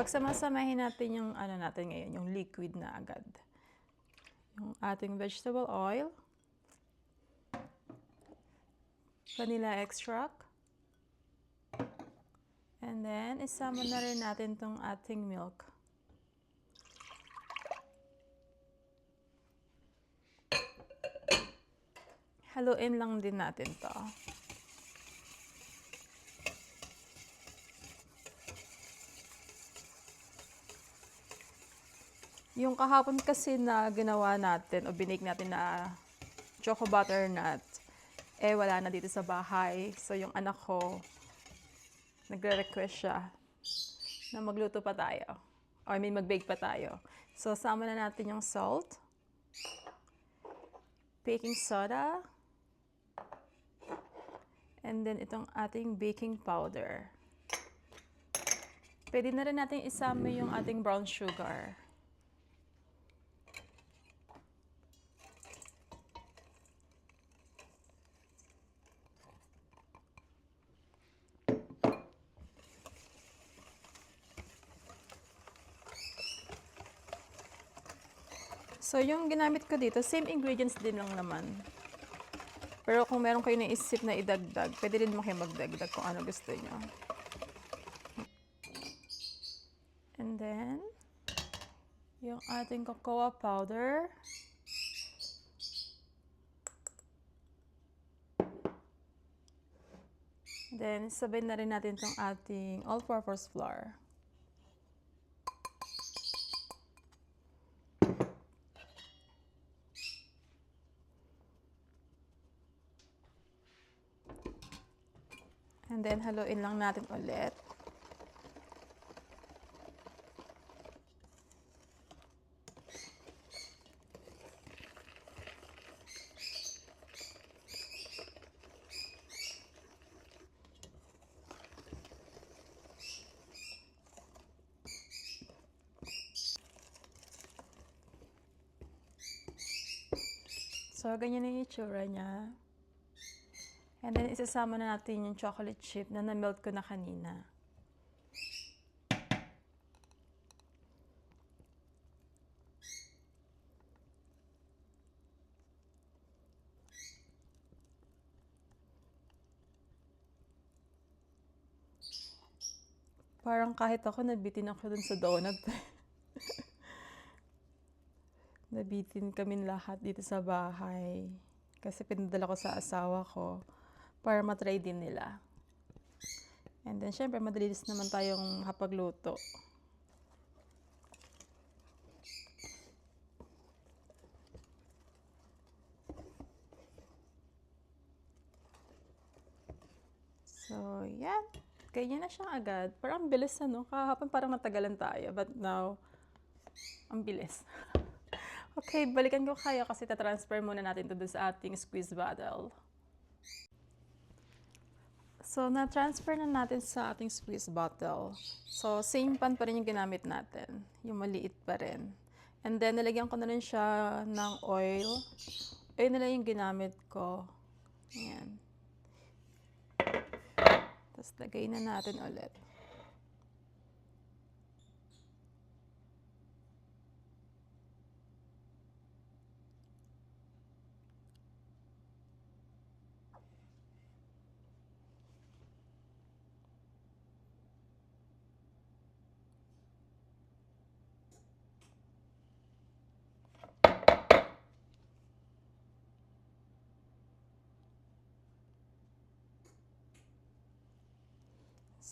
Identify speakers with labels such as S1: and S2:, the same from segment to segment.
S1: Pagsama-samahin natin yung ano natin ngayon, yung liquid na agad. Yung ating vegetable oil, vanilla extract, and then isama na rin natin tong ating milk. Haluin lang din natin to. Yung kahapon kasi na ginawa natin o binake natin na choco butternut, wala na dito sa bahay. So yung anak ko, nagre-request siya na magluto pa tayo. Or mag-bake pa tayo. So sama na natin yung salt, baking soda, and then itong ating baking powder. Pwede na rin natin isama yung ating brown sugar. So, yung ginamit ko dito, same ingredients din lang naman. Pero kung meron kayo naisip na idagdag, pwede rin mo kayo magdagdag kung ano gusto nyo. And then, yung ating cocoa powder. Then, sabay na rin natin itong ating all-purpose flour. And then, haluin lang natin ulit. So, ganyan yung itsura niya. And then, isasama na natin yung chocolate chip na na-melt ko na kanina. Parang kahit ako, nabitin ako dun sa donut. Nabitin kami lahat dito sa bahay. Kasi pinadala ko sa asawa ko para matry din nila. And then, syempre, madalis naman tayong hapagluto. So, yeah. Ganyan na siya agad. Parang ang bilis na, no? Kahapon parang natagalan tayo. But now, ang bilis. Okay, balikan ko kayo kasi tatransfer muna natin to sa ating squeeze bottle. So, na-transfer na natin sa ating squeeze bottle. So, same pan pa rin yung ginamit natin. Yung maliit pa rin. And then, nilagyan ko na rin siya ng oil. Ayun na lang yung ginamit ko. Ayan. Tapos, lagay na natin ulit.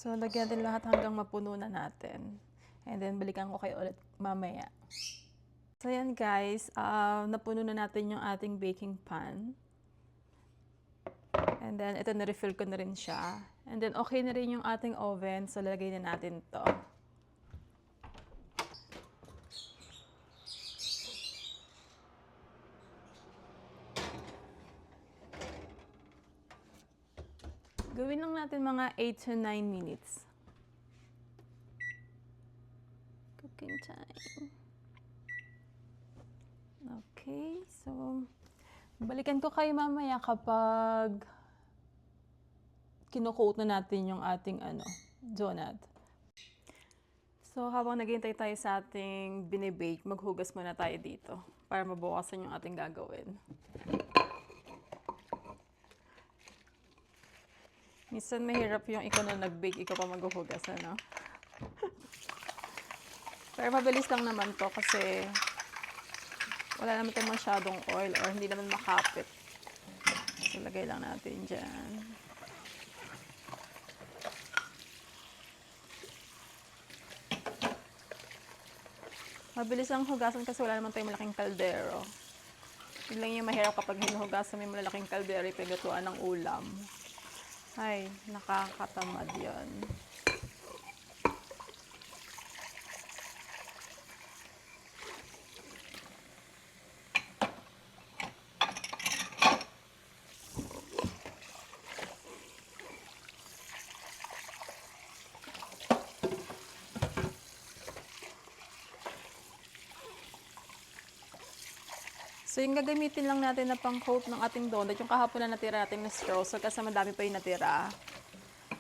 S1: So, lagyan din lahat hanggang mapuno na natin. And then, balikan ko kayo ulit mamaya. So, yan guys. Napuno na natin yung ating baking pan. And then, ito na-refill ko na rin siya. And then, okay na rin yung ating oven. So, lagay na natin to. Gawin lang natin mga 8 to 9 minutes. Cooking time. Okay, so balikan ko kayo mamaya kapag kinukoat na natin yung ating donut. So, habang naghihintay tayo sa ating binibake, maghugas muna tayo dito para mabukasan yung ating gagawin. Minsan mahirap yung ikaw na nag-bake, ikaw pa maghuhugas, ano? Pero mabilis lang naman to kasi wala naman tayong masyadong oil or hindi naman makapit. So, lagay lang natin dyan. Mabilis lang hugasan kasi wala naman tayong malaking kaldero. Yun lang yung mahirap kapag hinuhugasan may malalaking kaldero yung pinaglutuan ng ulam. Ay, nakakatamad yun. So, yung gagamitin lang natin na pang-coat ng ating donut, yung kahapon na natira natin na straw, so kasi madami pa yung natira.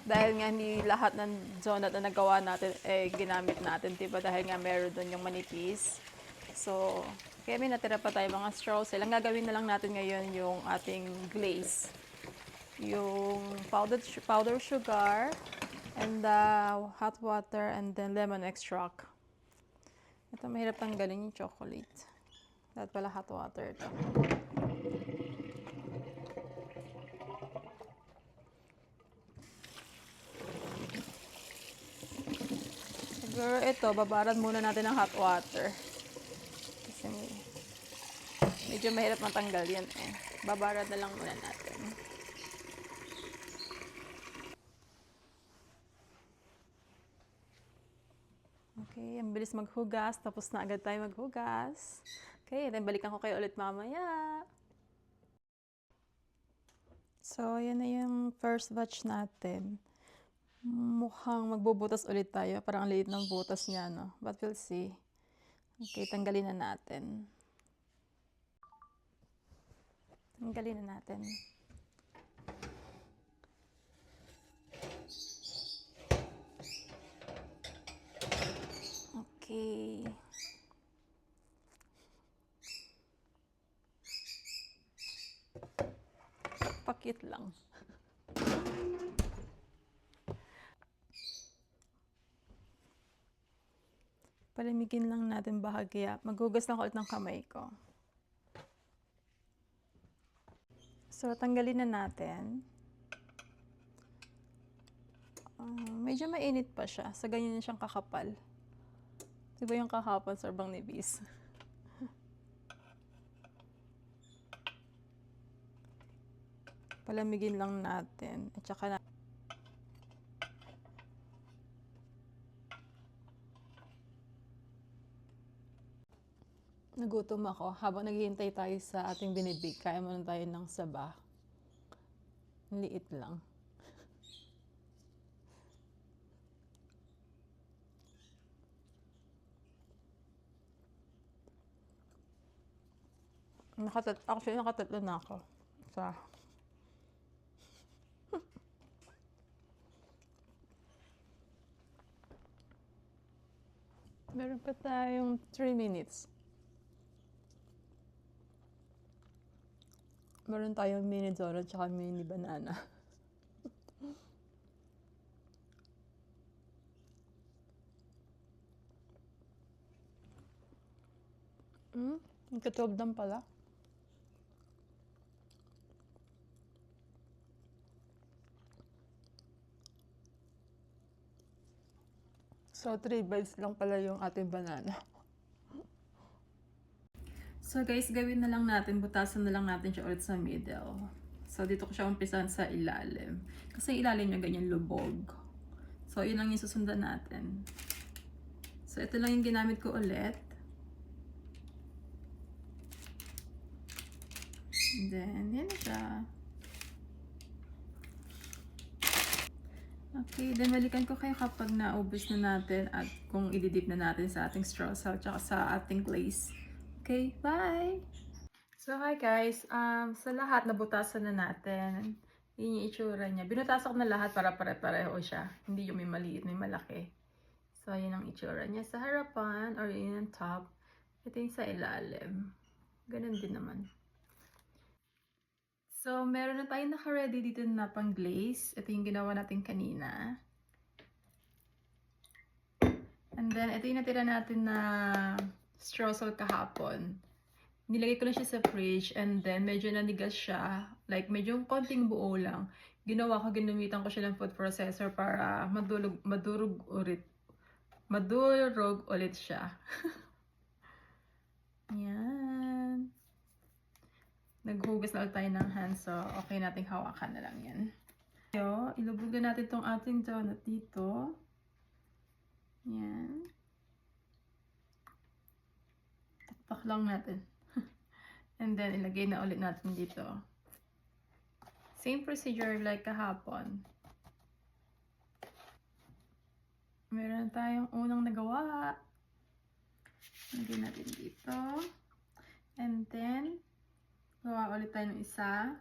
S1: Dahil nga hindi lahat ng donut na nagawa natin, ginamit natin, diba? Dahil nga meron doon yung manipis. So, kaya may natira pa tayo mga straws. Ang gagawin na lang natin ngayon yung ating glaze. Yung powdered sugar, and the hot water, and then lemon extract. Ito, mahirap tanggalin yung chocolate. Dapat pala hot water ito. Siguro ito, babaran muna natin ng hot water. Kasi medyo mahirap matanggal yan eh. Babaran na lang muna natin. Okay, ang bilis maghugas. Tapos na agad tayo maghugas. Okay, then balikan ko kayo ulit mamaya. So, yan na yung first batch natin. Mukhang magbubutas ulit tayo. Parang ang liit ng butas niya, no? But we'll see. Okay, tanggalin na natin. Tanggalin na natin. Okay. Pakit lang. Palamigin lang natin bahagya. Maghugas lang ulit ng kamay ko. So, tanggalin na natin. Medyo mainit pa siya. Sa ganyan siyang kakapal. Diba yung kahapon, sobrang nibis. Palamigin lang natin. At saka na nagutom ako. Habang naghihintay tayo sa ating binibig, kaya muna tayo ng saba. Ang liit lang. Actually, nakatatlo na ako. Meron pa tayong 3 minutes. Meron tayong mini donut tsaka mini banana. Ang katulog lang pala. So, 3 bites lang pala yung ating banana. So guys, gawin na lang natin, butasan na lang natin siya ulit sa middle. So dito ko siya umpisahan sa ilalim. Kasi ilalim niya ganyan lubog. So yun lang yung susundan natin. So ito lang yung ginamit ko ulit. And then, yan na siya. Okay, then balikan ko kayo kapag naubos na natin at kung ididip na natin sa ating straw at saka sa ating glaze. Okay, bye! So, hi guys. Sa lahat, nabutasan na natin. Yun yung itsura niya. Binutasan ko na lahat para pare-pareho siya. Hindi yung may maliit, may malaki. So, yun ang itsura niya sa harapan or yun ang top. Ito yung sa ilalim. Ganun din naman. So, meron na tayong naka-ready dito na pang glaze. Ito yung ginawa natin kanina. And then, ito yung natira natin na streusel kahapon. Nilagay ko na siya sa fridge and then medyo nanigas siya. Like, medyo konting buo lang. Ginamitan ko siya ng food processor para madurog ulit siya. Yan. Naghugas na ulit tayo ng hands, so okay nating hawakan na lang yan. So, ilubugan natin tong ating donut dito. Yan. Takpak lang natin. And then, ilagay na ulit natin dito. Same procedure like kahapon. Meron tayong unang nagawa. Lagyan natin dito. And then, gawa ulit tayo ng isa.